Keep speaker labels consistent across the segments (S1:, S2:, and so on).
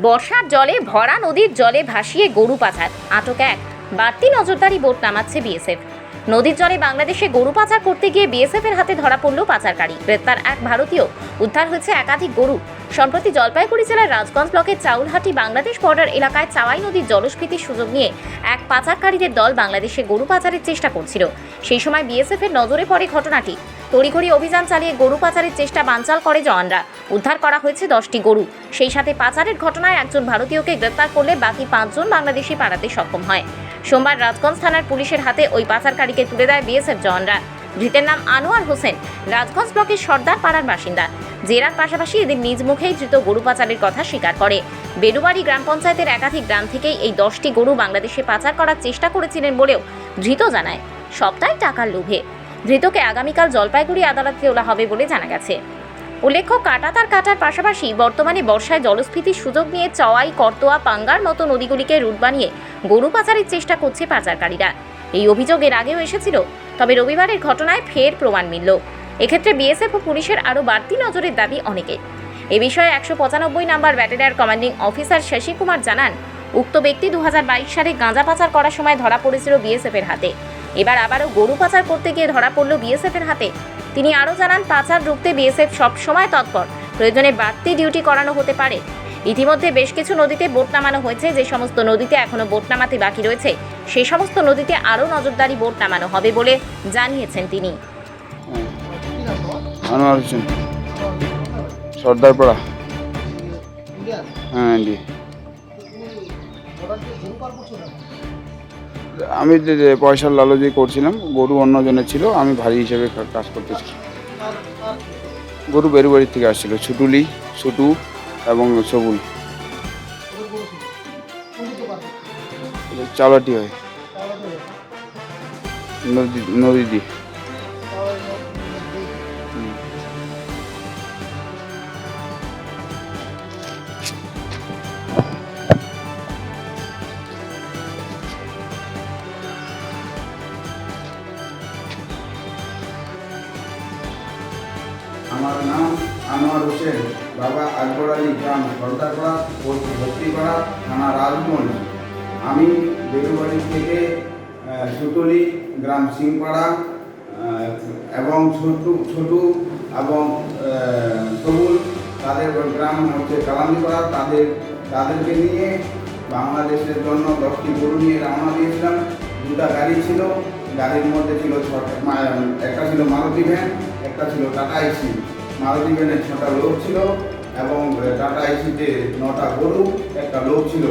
S1: বর্ষার জলে ভরা নদীর জলে ভাসিয়ে গরু পাচার, আটক এক। বাড়তি নজরদারি বোট নামাচ্ছে বিএসএফ। নদীর জলে বাংলাদেশে গরু পাচার করতে গিয়ে বিএসএফ এর হাতে ধরা পড়ল পাচারকারী। গ্রেপ্তার এক ভারতীয়, উদ্ধার হয়েছে একাধিক গরু। সম্প্রতি জলপাইগুড়ি জেলার রাজগঞ্জ ব্লকের চাউলহাটি বাংলাদেশ বর্ডার এলাকায় চাওয়াই নদীর জলস্ফীতির সুযোগ নিয়ে এক পাচারকারীদের দল বাংলাদেশে গরু পাচারের চেষ্টা করছিল। সেই সময় বিএসএফ এর নজরে পড়ে ঘটনাটি। তড়িঘড়ি অভিযান চালিয়ে গরু পাচারের চেষ্টা বানচাল করে জওয়ানরা। উদ্ধার করা হয়েছে 10টি গরু। সেই সাথে পাচারের ঘটনায় একজন ভারতীয়কে গ্রেপ্তার করলে বাকি 5 জন বাংলাদেশি পালাতে সক্ষম হয়। সোমবার রাজগঞ্জ থানার পুলিশের হাতে ওই পাচারকারীকে তুলে দেয় বিএসএফ জওয়ানরা। ধৃতের নাম আনোয়ার হোসেন, রাজগঞ্জ ব্লকের সর্দার পাড়ার বাসিন্দা। জেরার পাশাপাশি এদের নিজ মুখেই ধৃত গরু পাচারের কথা স্বীকার করে। বেডুবাড়ি গ্রাম পঞ্চায়েতের একাধিক গ্রাম থেকেই এই 10টি গরু বাংলাদেশে পাচার করার চেষ্টা করেছিলেন বলেও ধৃত জানায়। সবটাই টাকার লোভে। ধৃতকে আগামীকাল জলপাইগুড়ি আদালতে তোলা হবে বলে জানা গেছে। উল্লেখ্য, কাটাতার কাটার পাশাপাশি বর্তমানে বর্ষায় জলস্ফীতির সুযোগ নিয়ে চওয়াই, করতোয়া, পাঙ্গার মতো নদীগুলিকে রুট বানিয়ে গরু পাচারের চেষ্টা করছে পাচারকারীরা। এই অভিযোগ এর আগেও এসেছিল, তবে রবিবারের ঘটনায় ফের প্রমাণ মিলল। এক্ষেত্রে বিএসএফ ও পুলিশের আরও বাড়তি নজরের দাবি অনেকের। এ বিষয়ে 195 নম্বর battalion commanding officer Shashi Kumar জানান, উক্ত ব্যক্তি 2022 সালে গাঁজা পাচার করার সময় ধরা পড়েছিল বিএসএফ এর হাতে। এবার আবারও গরু পাচার করতে গিয়ে ধরা পড়ল বিএসএফ এর হাতে। তিনি আরও জানান, পাচার রুখতে বিএসএফ সব সময় তৎপর, প্রয়োজনে বাড়তি ডিউটি করানো হতে পারে। ইতিমধ্যে বেশ কিছু নদীতে বোট নামানো হয়েছে। যে সমস্ত নদীতে এখনো বোট নামাতে বাকি রয়েছে, সেই সমস্ত নদীতে আরও নজরদারি বোট নামানো হবে বলে জানিয়েছেন তিনি।
S2: আনোয়ার হোসেন, সর্দারপাড়া। হ্যাঁ, আমি যে পয়সার লালচই করছিলাম। গরু অন্যজনের ছিল, আমি ভারী হিসেবে কাজ করতেছি। গরু বেরুবাড়ির থেকে আসছিল, ছুটুলি, ছুটু এবং সবুল। চালাটি হয় নদী দিয়ে। আমার নাম আনোয়ার হোসেন, বাবা আকবর আলী, গ্রাম সর্দারপাড়া, পোস্ট ভক্তিপাড়া, থানা রাজগঞ্জ। আমি বেরুবাড়ি থেকে ছুটুলি, গ্রাম সিংপাড়া এবং ছোটু এবং সবুল, তাদের গ্রাম হচ্ছে কালান্দিপাড়া, তাদেরকে নিয়ে বাংলাদেশের জন্য 10টি গরু নিয়ে রওনা দিয়েছিলাম। 2টা গাড়ি ছিল, গাড়ির মধ্যে ছিল একটা ছিল মারুতি ভ্যান, একটা ছিল টাটা এসি। মারুতি ভ্যানে 6টা লোক ছিল এবং টাটা এসিতে 9টা গরু, একটা লোক ছিল।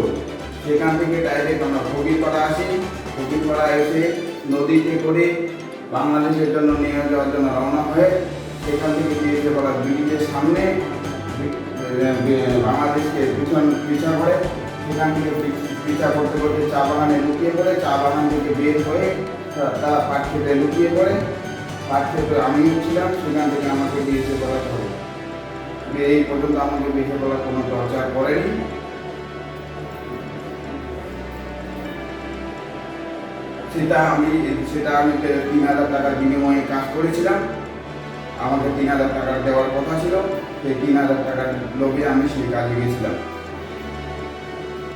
S2: সেখান থেকে ডাইরেক্ট আমরা ফকিরপাড়া আসি। ফকিরপাড়া এসে নদীতে করে বাংলাদেশের জন্য নিয়ে যাওয়ার জন্য রওনা হয়ে সেখান থেকে বিএসএফ ব্রিজের সামনে বাংলাদেশকে পিছা করে সেখান থেকে পিছা করতে করতে চা বাগানে লুকিয়ে পড়ে। চা বাগান থেকে বের হয়ে তারা পাট খেতে লুকিয়ে পড়ে। পাট খেতে আমিও ছিলাম, সেখান থেকে আমাকে বিএসএফ হবে। এই পর্যন্ত আমাকে বিএসএফ কোনো টর্চার করেনি। সেটা আমি 3,000 টাকার বিনিময়ে কাজ করেছিলাম। আমাকে 3,000 টাকা দেওয়ার কথা ছিল, সেই 3,000 টাকার লোভে আমি সেই কাজে গেছিলাম।